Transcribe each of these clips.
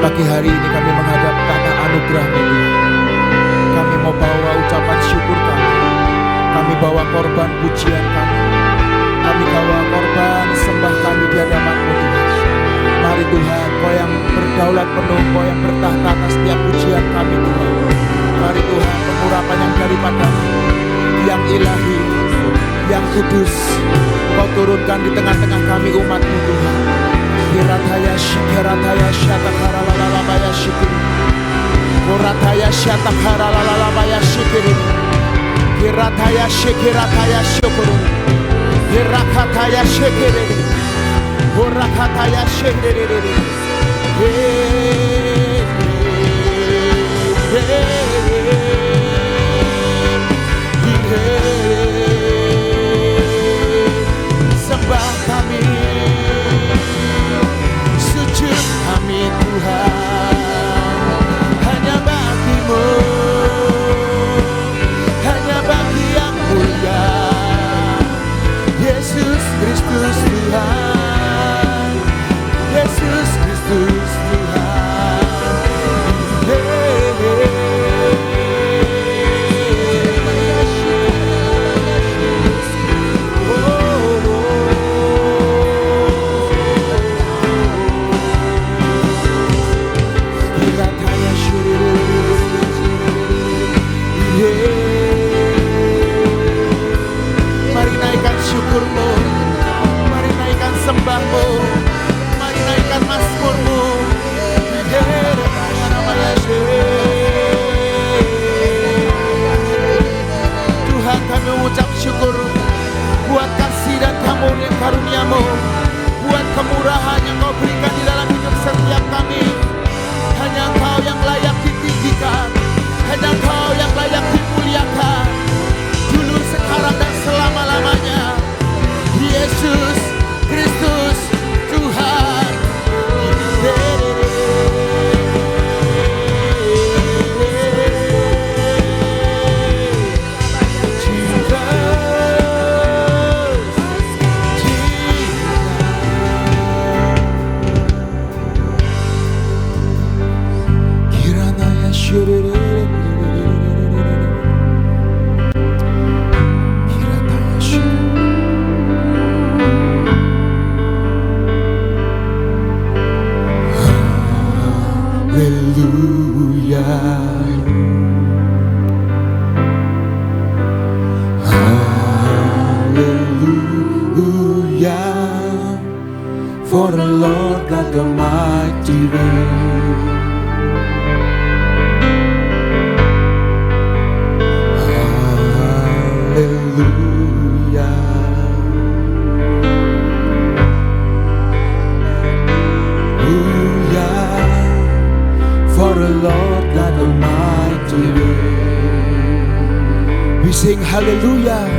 Pagi hari ini kami menghadap tanah anugerah-Mu Tuhan. Kami mau bawa ucapan syukur kami. Kami bawa korban pujian kami. Kami bawa korban sembah kami di hadapan-Mu Tuhan. Mari Tuhan, Kau yang berdaulat penuh, Kau yang bertahta atas setiap pujian kami Tuhan. Mari Tuhan, pengurapan yang daripada-Mu, yang ilahi, yang kudus, Kau turunkan di tengah-tengah kami umat-Mu Tuhan. Kirataya shikirataya syatakaralalabaya syikiri. Kurataya syatakaralalabaya syikiri. Kirataya shikirataya syukuru. Kirakataya syikiri. Kurakataya syikiri. Sembah kami, sujud kami Tuhan, hanya bagi-Mu, hanya bagi yang mulia, Yesus Kristus Tuhan, Yesus Kristus Tuhan. Mari naikkan syukur-Mu, mari naikkan sembah-Mu, mari naikkan mazmur-Mu. Tuhan, kami mengucap syukur buat kasih dan karunia-Mu, buat kemurahan yang Kau berikan di dalam hidup setiap kami. Hanya Engkau yang layak ditinggikan, hanya Engkau yang layak dimuliakan, dulu, sekarang, dan selama-lamanya. Yesus Kristus Tuhan. For the Lord God Almighty reigns. Hallelujah. Hallelujah. For the Lord God Almighty reigns. We sing hallelujah.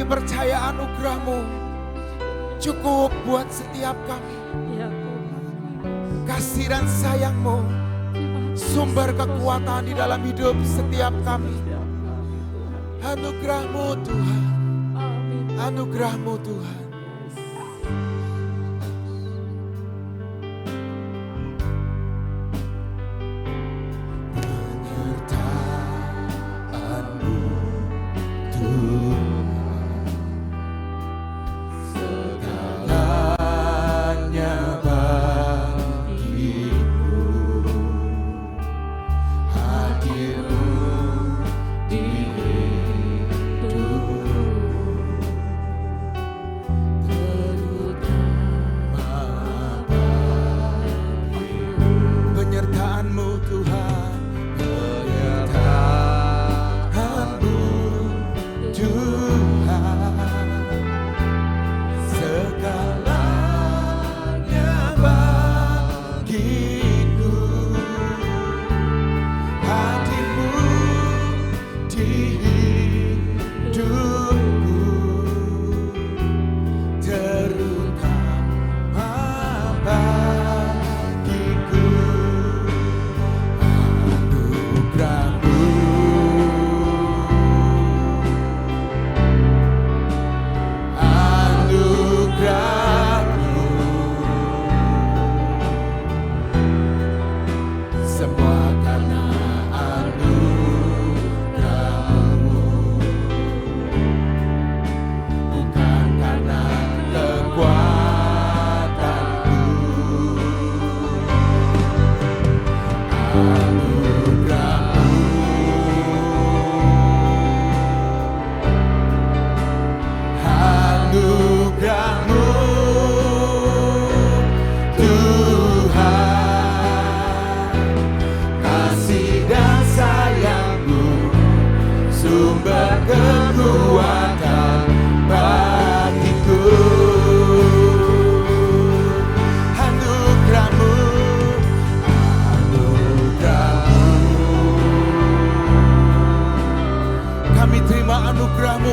Kami percaya anugerah-Mu cukup buat setiap kami. Kasih dan sayang-Mu sumber kekuatan di dalam hidup setiap kami. Anugerah-Mu Tuhan, anugerah-Mu Tuhan.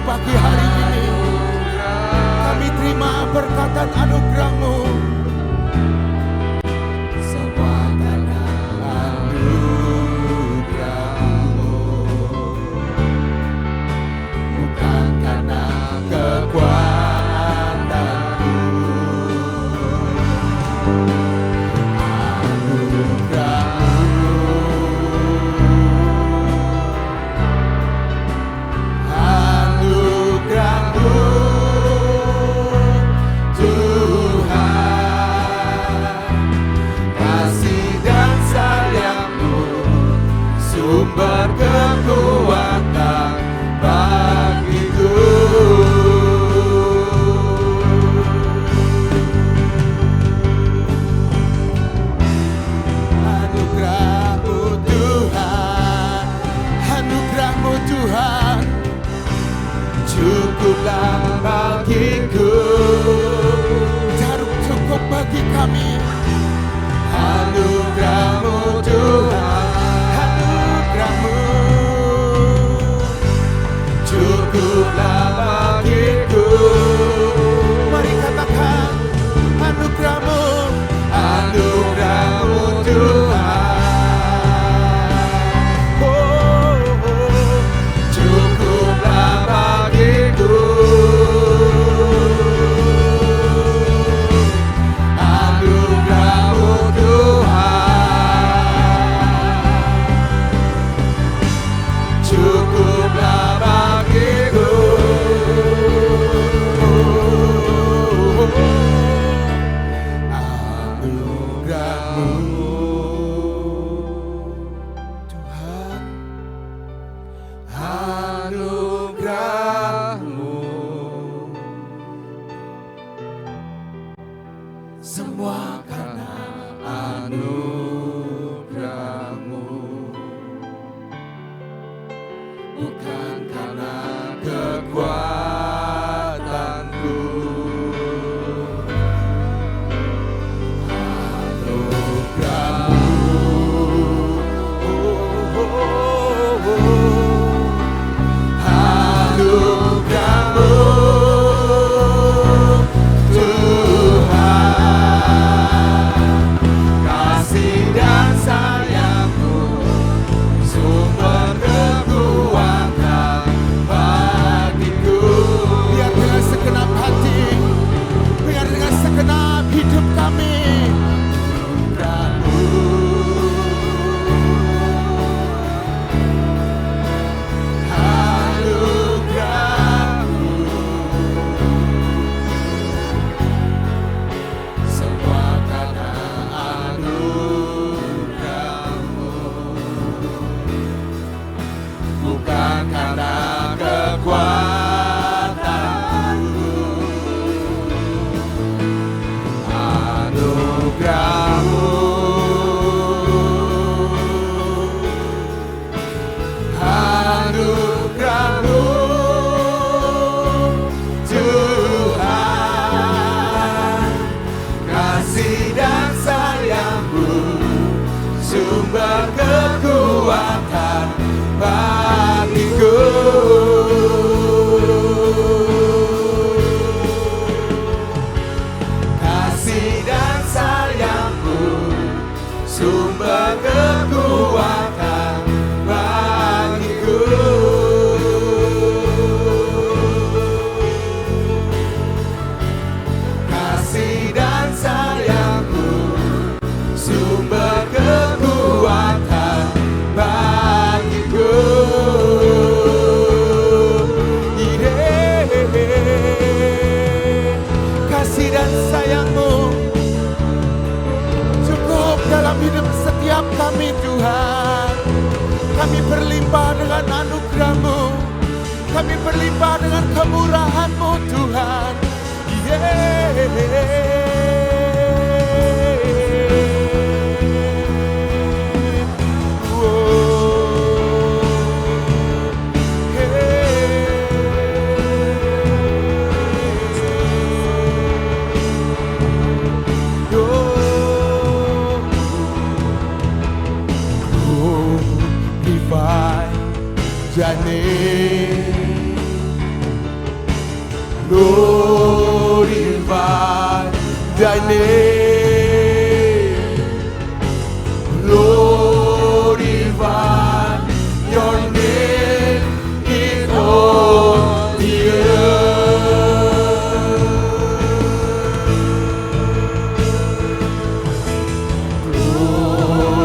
Pagi hari ini kami terima berkatan anugerah-Mu. Semua karena anugerah-Mu, bukan karena kekuatanku. Sumber kekuatan bagiku. Anugerah-Mu Tuhan, anugerah-Mu Tuhan, cukuplah bagiku. Cukup bagi kami. Anugerah-Mu Tuhan, cukuplah bagiku. Mari katakan anugerah-Mu, anugerah-Mu Tuhan. Oh, cukuplah bagiku. Anugerah-Mu Tuhan, cukuplah bagiku. Anugerah-Mu Tuhan, anugerah-Mu, semua karena anugerah-Mu, bukan karena kekuatanku. Anugerah-Mu, anugerah-Mu, kasih dan sayang-Mu cukup dalam hidup setiap kami Tuhan. Kami berlimpah dengan anugerah-Mu, kami berlimpah dengan kemurahan-Mu Tuhan. Thy name, glorify Thy name, glorify Your name in all the earth.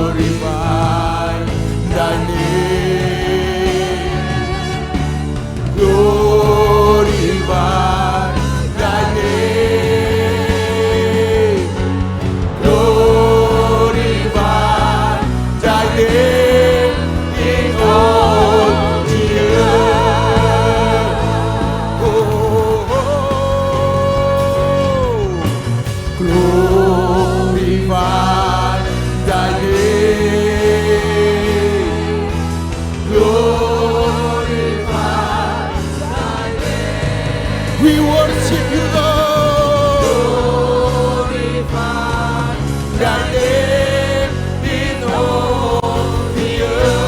Glorify Thy name, glorify Thy name, glorify Thy name in all the earth. Glorify Thy name, glorify Thy name. We worship You, Lord. Glorify Thy name in all the earth.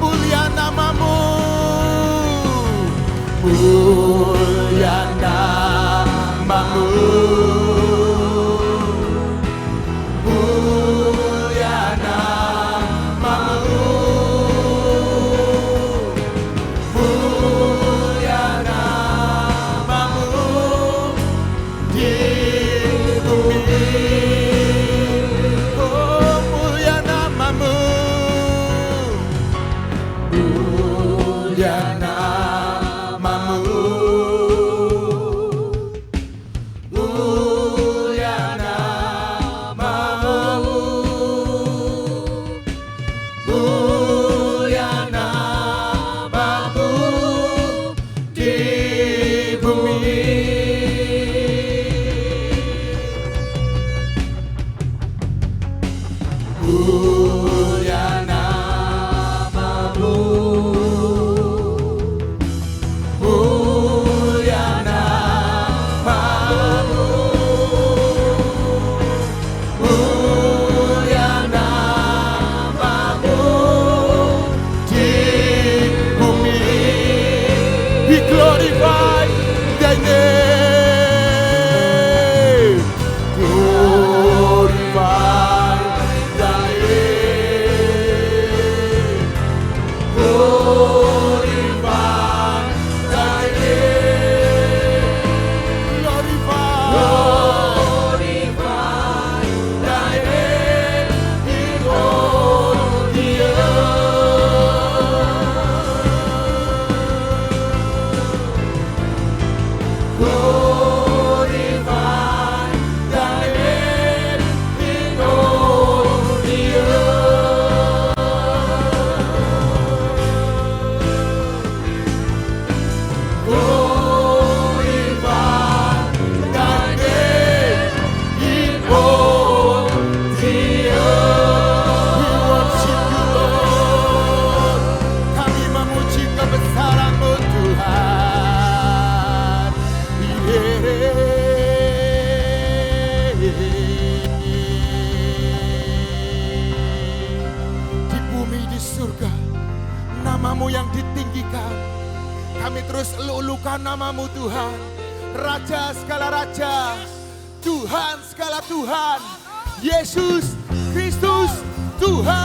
Mulia nama-Mu, mulia nama-Mu, mulia nama-Mu, mulia nama-Mu di bumi. Oh, mulia nama-Mu, mulia nama-Mu, mulia nama-Mu, mulia nama-Mu di bumi. Mulia nama-Mu, mulia nama-Mu, mulia nama-Mu di bumi. We glorify Thy name, glorify Thy name, glorify Thy name, glorify Thy name in all the earth. Glorify Thy name in all the earth. Glorify Thy name in all the earth. We worship You, Lord. Kami memuji kebesaran-Mu Tuhan. Di bumi, di surga, nama-Mu yang ditinggikan. Kami terus elulukan nama-Mu Tuhan. Raja segala raja, Tuhan segala Tuhan, Yesus Kristus Tuhan.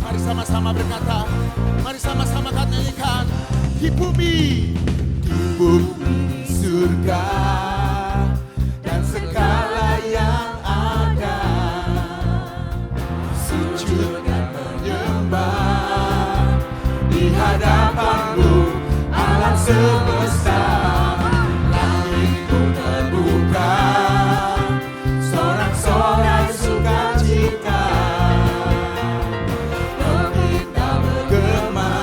Mari sama-sama berkata, mari sama-sama nyanyikan. Di bumi surga dan segala yang ada. hadapan-Mu alam semesta, langit pun terbuka, sorak-sorai sukacita, pemerintah bergema,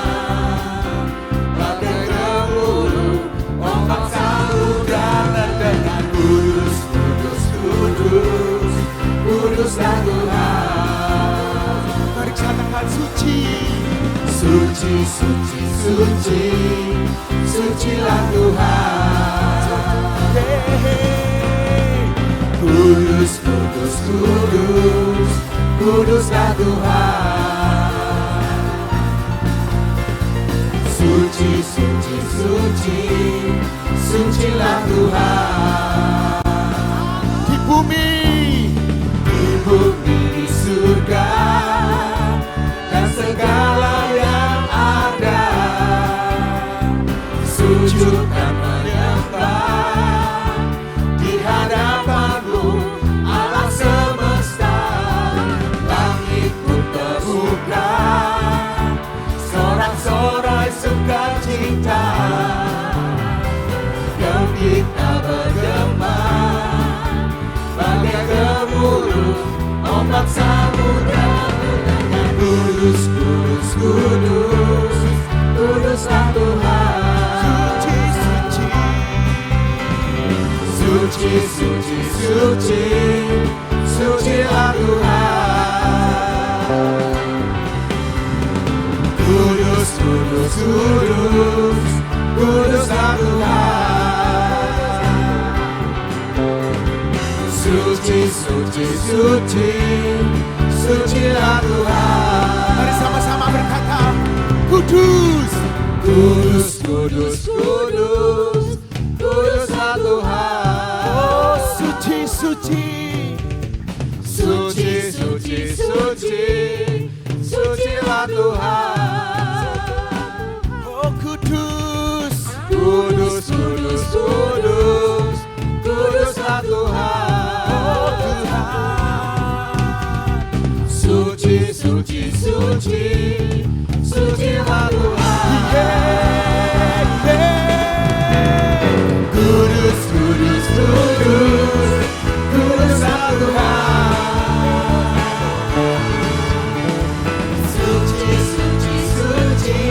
bagai gemuruh ombak samudra terdengar. Kudus, kudus, kudus, kuduslah Tuhan. Mari katakan suci, suci, suci, suci, sucilah Tuhan. Kudus, kudus, kudus, kuduslah Tuhan. Suci, suci, suci, sucilah Tuhan. Di bumi, di surga, dan segala yang ada, sujud dan menyembah di hadapan-Mu alam semesta, langit pun terbuka, sorak-sorai sukacita, gembira bergema, bagai gemuruh ombak samudra terdengar. Kudus, kudus, kudus, kuduslah Tuhan. Suci, suci, suci, suci, sucilah Tuhan. Kudus, kudus, kudus, kuduslah Tuhan. Suci, suci, suci, sucilah Tuhan. Mari sama-sama berkata, kudus, kudus, kudus, kudus, kuduslah Tuhan. Oh, suci, suci, suci, suci, suci, sucilah Tuhan. Oh, kudus, kudus, kudus, kudus, kuduslah Tuhan. Oh, Tuhan. Suci, suci, suci, sucilah Tuhan. Yeah, yeah. Kudus, kudus, kudus, kuduslah Tuhan. Suci, suci, suci,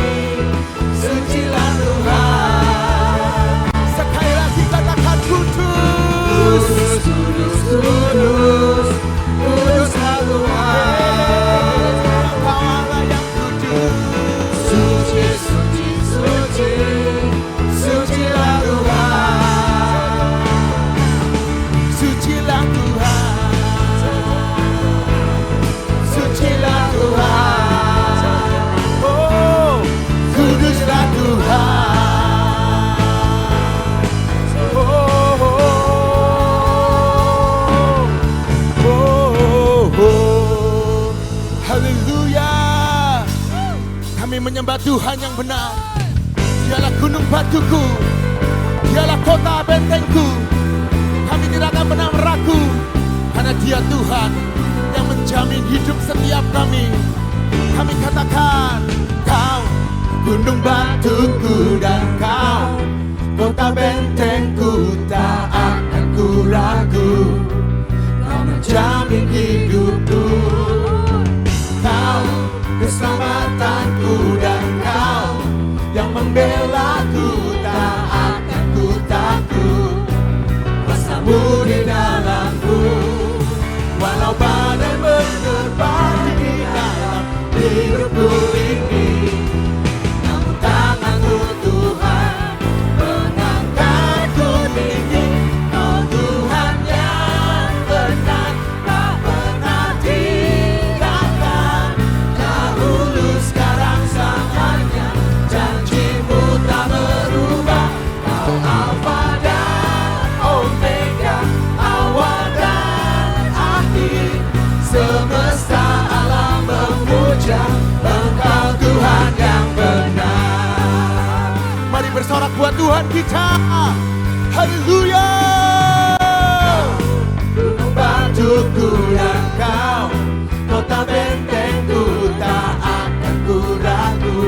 sucilah Tuhan. Sekali lagi katakan kudus, kudus, kudus, kuduslah Tuhan. Engkaulah yang kudus. Suci, suci, suci, sucilah Tuhan. Sucilah Tuhan. Sucilah Tuhan. Oh, kuduslah Tuhan. Oh, oh, oh, oh. Haleluya. Kami menyembah Tuhan yang benar. Dialah gunung batuku, Dialah kota bentengku. Kami tidak akan pernah meragu, karena Dia Tuhan yang menjamin hidup setiap kami. Kami katakan, Kau gunung batuku dan Kau kota bentengku, tak akan ku ragu. Kau menjamin hidupku, Kau keselamatanku, dan Kau yang membelaku, tak akan ku takut. Kuasa-Mu di dalamku, walau badai menerpa di dalam hidupku ini, namun tangan-Mu Tuhan mengangkatku tinggi. Kau Tuhan yang benar, tak pernah tinggalkan. Dahulu, sekarang, selamanya, janji-Mu tak berubah. Kau Alfa dan Omega, awal dan akhir. Semesta alam memuja Engkau Tuhan yang benar. Mari bersorak buat Tuhan kita. Haleluya. Gunung batuku dan Kau kota bentengku, tak akan ku ragu.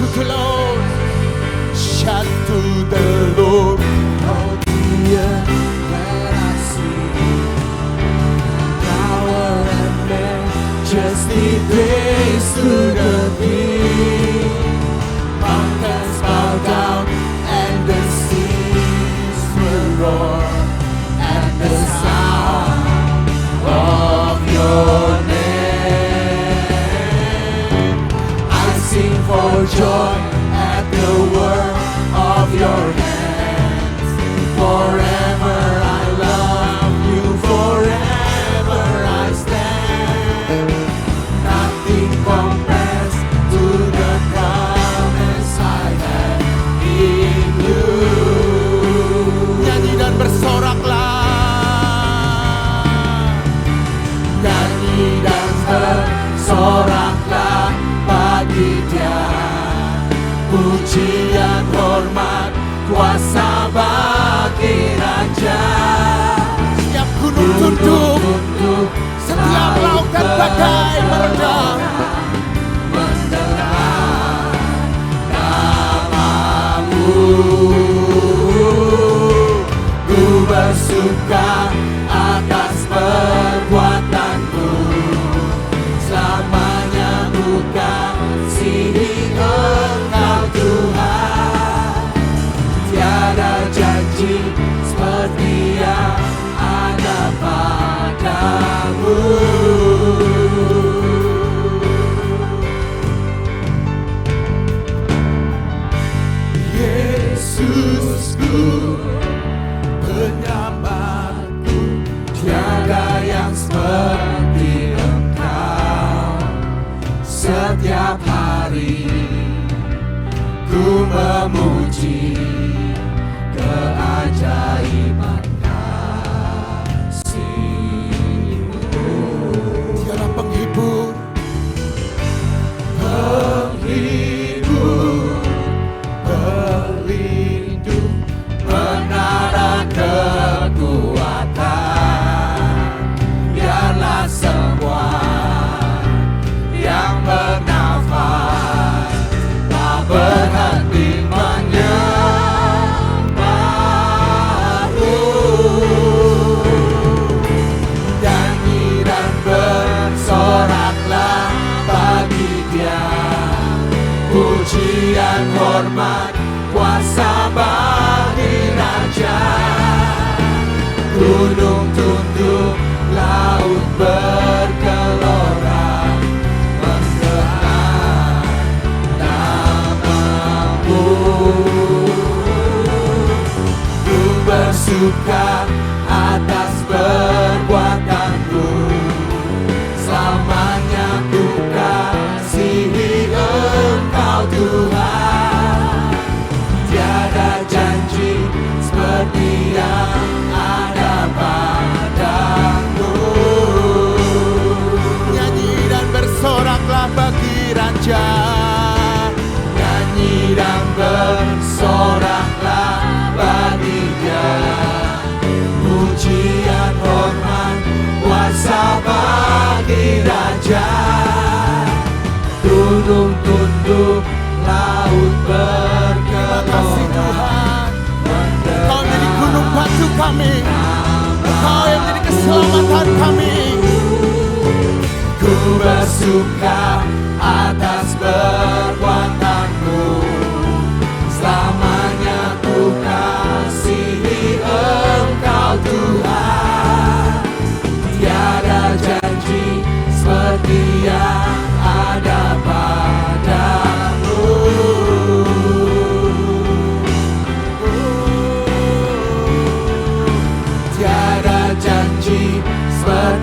to the Lord. Shout to the Lord. Oh dear, when I see power and majesty praise to the King. Mountains bow down and the seas will roar at the sound of your name. I sing for joy at the work of your hands. Forever I love you, forever I stand. Nothing compares to the promise I have in you. Nyanyi dan bersoraklah. Nyanyi dan bersoraklah bagi Dia. Pujian, hormat, kuasa bagi Raja. Setiap gunung tunduk, setiap lautan badai meredah. Mendengar namamu, ku bersuka atas perbuatanku. Selamanya ku kasihi Engkau Tuhan. Tiada janji seperti yang ada padamu. Yesusku, penyelamatku, tiada yang seperti Engkau. Setiap hari ku memuji keajaiban kasih-Mu. Dialah penghibur, Penghibur, pelindung, menara kekuatan. Biarlah semua yang bernafas tak berhenti menyembah-Mu. Nyanyi dan bersoraklah bagi Dia. Pujian, hormat, kuasa bagi Raja. Gunung tunduk, laut bergelora, mendengar namamu. Ku bersuka atas perbuatanku. Selamanya ku kasihi Engkau Tuhan. Tiada janji seperti yang ada padamu. nyanyi dan bersoraklah bagi Raja. Nyanyi dan bersoraklah bagi Dia. Pujian, hormat, kuasa bagi Raja. Gunung tunduk, laut Terima kasih bergelora, Tuhan. Engkau menjadi gunung batu kami. Engkau yang menjadi keselamatan kami. ku bersuka atas perbuatanmu. Selamanya ku kasihi Engkau Tuhan. Tiada janji seperti yang ada padamu. Tiada janji seperti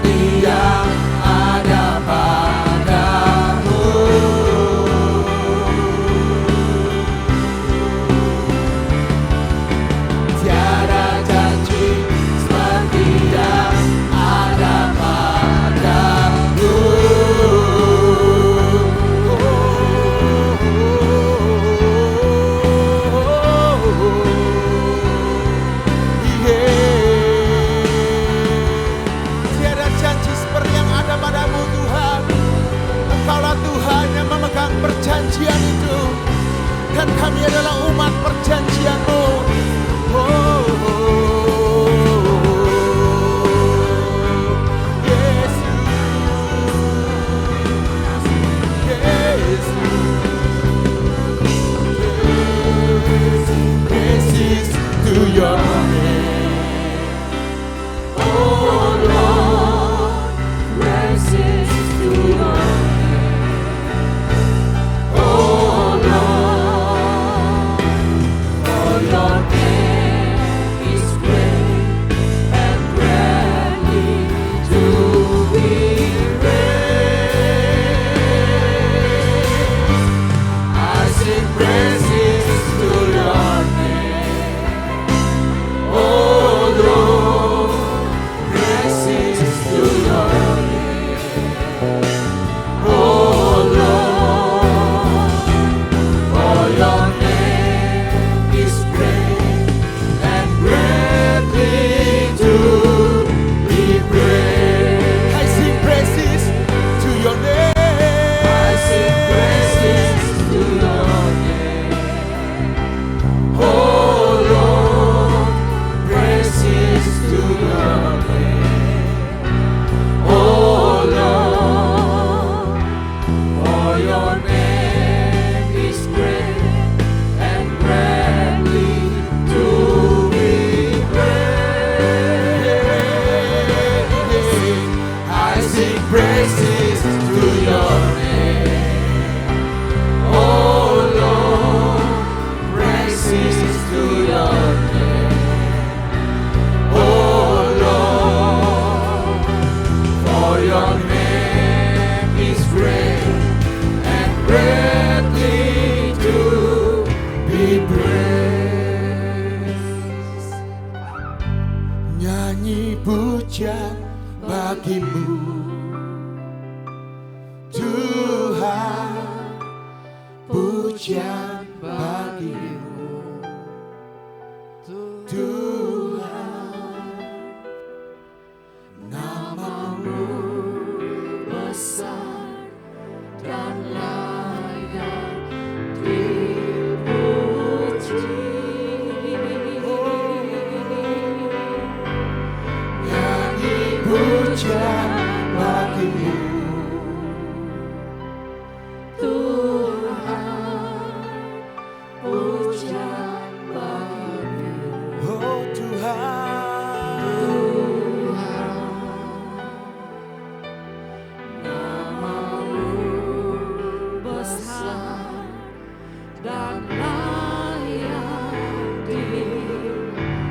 pujian bagimu Tuhan, pujian bagimu Tuhan, namamu besar dan layak dipuji. Nyanyi pujian bagimu Tuhan, pujian bagimu. Oh Tuhan, Namamu besar dan layak dipuji.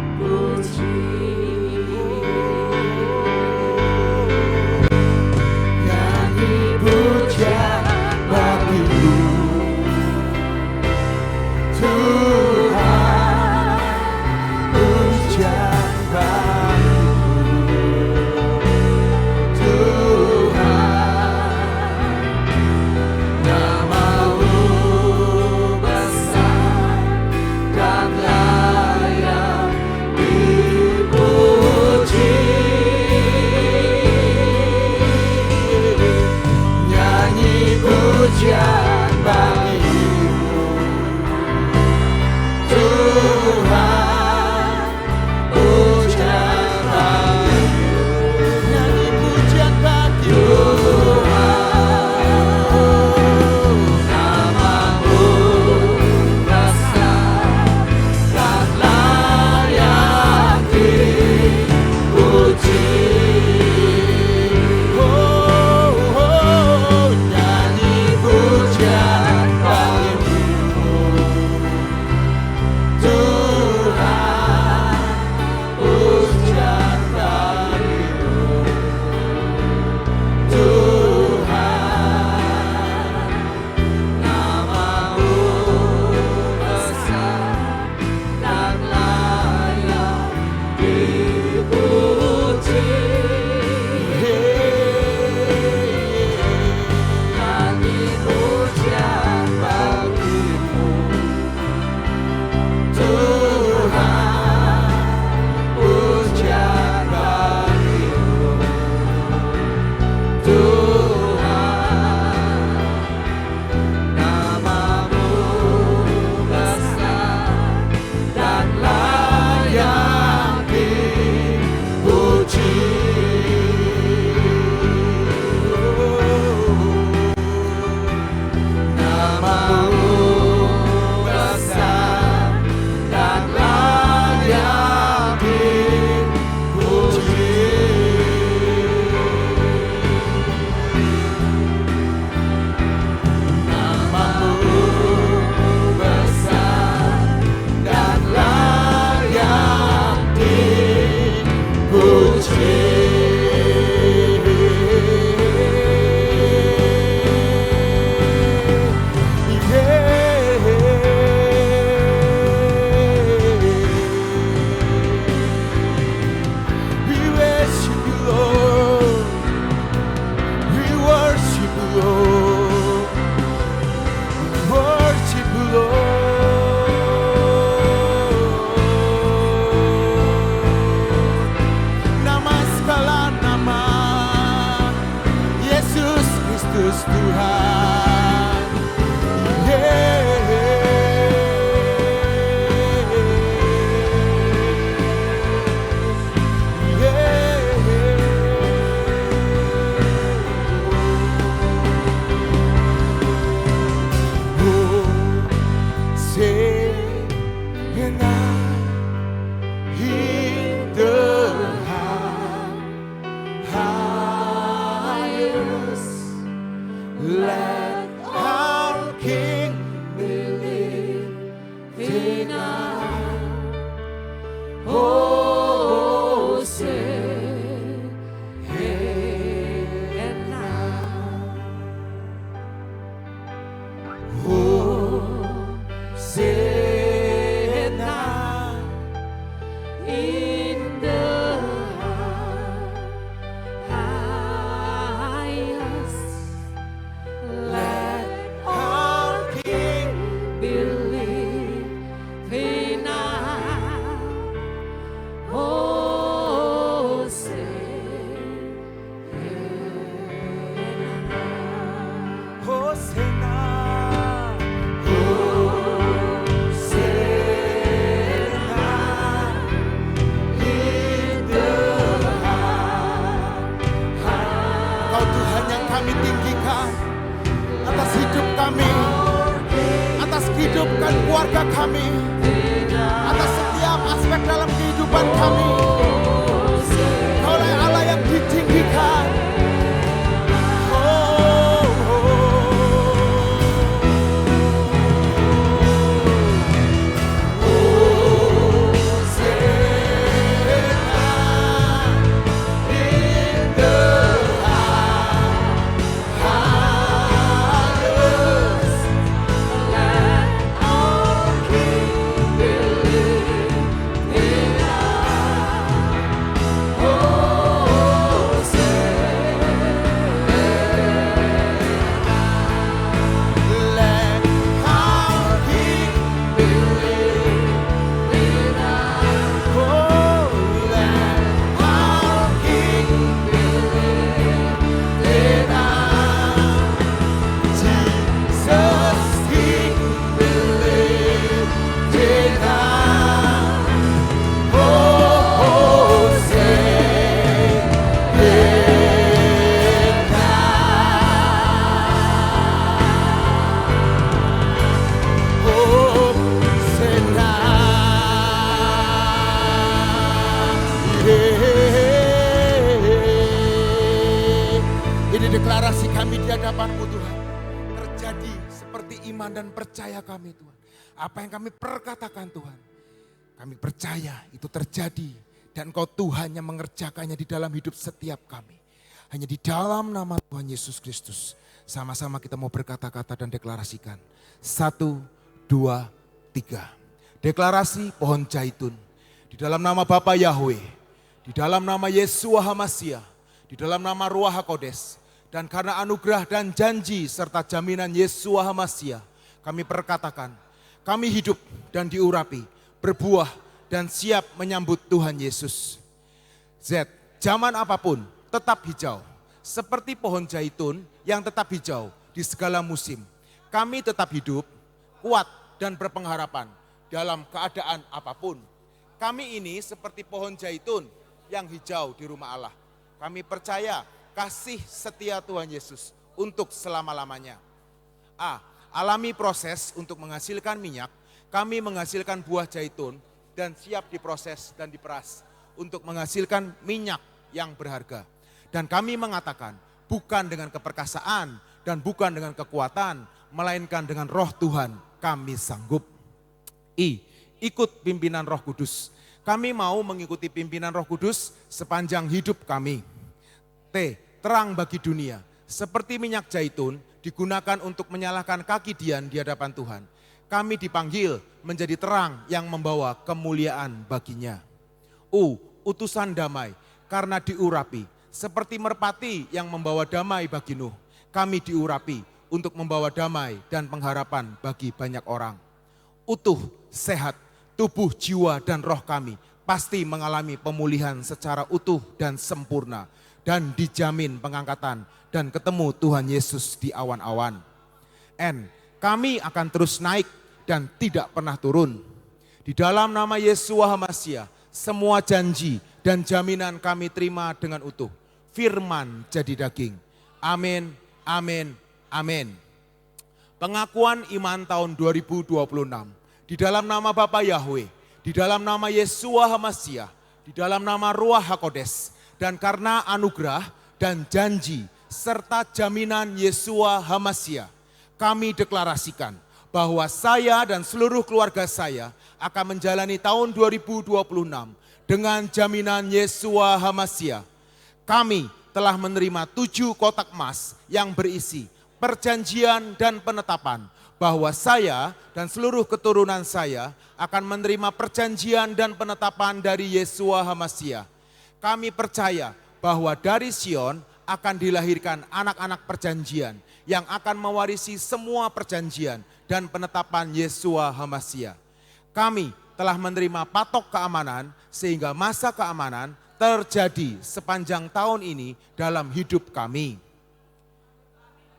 nyanyi pujian bagimu Tuhan, pujian bagimu Tuhan, Namamu besar dan layak dipuji. nyanyi pujian bagimu Tuhan, pujian bagimu, nyanyi pujian bagimu Namamu besar dan layak dipuji. nyanyi pujian bagimu Tuhan, pujian bagimu Tuhan, Namamu besar dan layak dipuji. Nyanyi pujian bagimu Tuhan, pujian bagimu Tuhan, Namamu besar dan layak dipuji. Namamu besar dan layak dipuji. Namamu besar dan layak dipuji. We worship you, Lord. We worship you, Lord. We worship you, Lord. Nama segala nama, Yesus Kristus Tuhan. In the highest kami tinggikan, atas hidup kami, atas kehidupan keluarga kami, atas setiap aspek dalam kehidupan kami. Kaulah Allah yang ditinggikan. Deklarasi kami di hadapan-Mu Tuhan, terjadi seperti iman dan percaya kami Tuhan. Apa yang kami perkatakan Tuhan, kami percaya itu terjadi. Dan Engkau Tuhan yang mengerjakannya di dalam hidup setiap kami. Hanya di dalam nama Tuhan Yesus Kristus. Sama-sama kita mau berkata-kata dan deklarasikan. 1, 2, 3. Deklarasi pohon zaitun. Di dalam nama Bapa Yahweh, di dalam nama Yeshua HaMashiach, di dalam nama Ruach HaKodes. Dan karena anugerah dan janji serta jaminan Yeshua HaMashiach, kami perkatakan, kami hidup dan diurapi, berbuah dan siap menyambut Tuhan Yesus. Z, zaman apapun tetap hijau, seperti pohon zaitun yang tetap hijau di segala musim. Kami tetap hidup, kuat dan berpengharapan dalam keadaan apapun. Kami ini seperti pohon zaitun yang hijau di rumah Allah. Kami percaya kasih setia Tuhan Yesus untuk selama-lamanya. A. Alami proses untuk menghasilkan minyak. Kami menghasilkan buah zaitun dan siap diproses dan diperas untuk menghasilkan minyak yang berharga. Dan kami mengatakan bukan dengan keperkasaan dan bukan dengan kekuatan, melainkan dengan Roh Tuhan kami sanggup. I. Ikut pimpinan Roh Kudus. Kami mau mengikuti pimpinan Roh Kudus sepanjang hidup kami. T. Terang bagi dunia, seperti minyak zaitun digunakan untuk menyalakan kaki Dian di hadapan Tuhan. Kami dipanggil menjadi terang yang membawa kemuliaan baginya. U. Utusan damai, karena diurapi, seperti merpati yang membawa damai bagi Nuh. Kami diurapi untuk membawa damai dan pengharapan bagi banyak orang. Utuh, sehat, tubuh, jiwa, dan roh kami pasti mengalami pemulihan secara utuh dan sempurna. Dan dijamin pengangkatan dan ketemu Tuhan Yesus di awan-awan. N. Kami akan terus naik dan tidak pernah turun. Di dalam nama Yeshua HaMashiach, semua janji dan jaminan kami terima dengan utuh. Firman jadi daging. Amin, amin, amin. Pengakuan iman tahun 2026. Di dalam nama Bapa Yahweh, di dalam nama Yeshua HaMashiach, di dalam nama Ruach HaKodes. Dan karena anugerah dan janji serta jaminan Yeshua HaMashiach, kami deklarasikan bahwa saya dan seluruh keluarga saya akan menjalani tahun 2026 dengan jaminan Yeshua HaMashiach. Kami telah menerima 7 kotak emas yang berisi perjanjian dan penetapan bahwa saya dan seluruh keturunan saya akan menerima perjanjian dan penetapan dari Yeshua HaMashiach. Kami percaya bahwa dari Sion akan dilahirkan anak-anak perjanjian yang akan mewarisi semua perjanjian dan penetapan Yeshua HaMashiach. Kami telah menerima patok keamanan sehingga masa keamanan terjadi sepanjang tahun ini dalam hidup kami.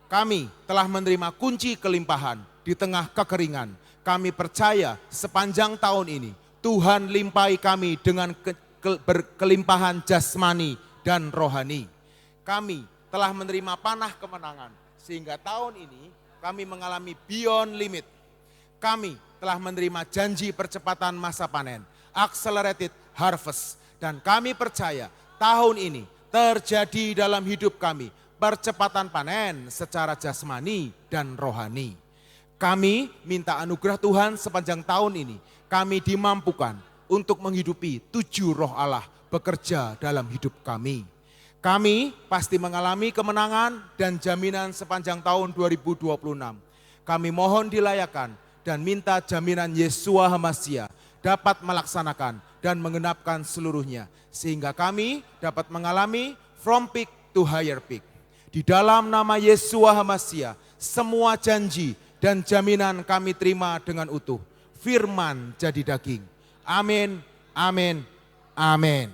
Kami telah menerima kunci kelimpahan di tengah kekeringan. Kami percaya sepanjang tahun ini Tuhan limpahi kami dengan berkelimpahan jasmani dan rohani. Kami telah menerima panah kemenangan. Sehingga tahun ini kami mengalami beyond limit. Kami telah menerima janji percepatan masa panen, accelerated harvest. Dan kami percaya tahun ini terjadi dalam hidup kami percepatan panen secara jasmani dan rohani. Kami minta anugerah Tuhan sepanjang tahun ini. Kami dimampukan untuk menghidupi 7 roh Allah bekerja dalam hidup kami. Kami pasti mengalami kemenangan dan jaminan sepanjang tahun 2026. Kami mohon dilayakan dan minta jaminan Yeshua HaMashiach dapat melaksanakan dan mengenapkan seluruhnya. Sehingga kami dapat mengalami from peak to higher peak. Di dalam nama Yeshua HaMashiach, semua janji dan jaminan kami terima dengan utuh. Firman jadi daging. Amin, amin, amin.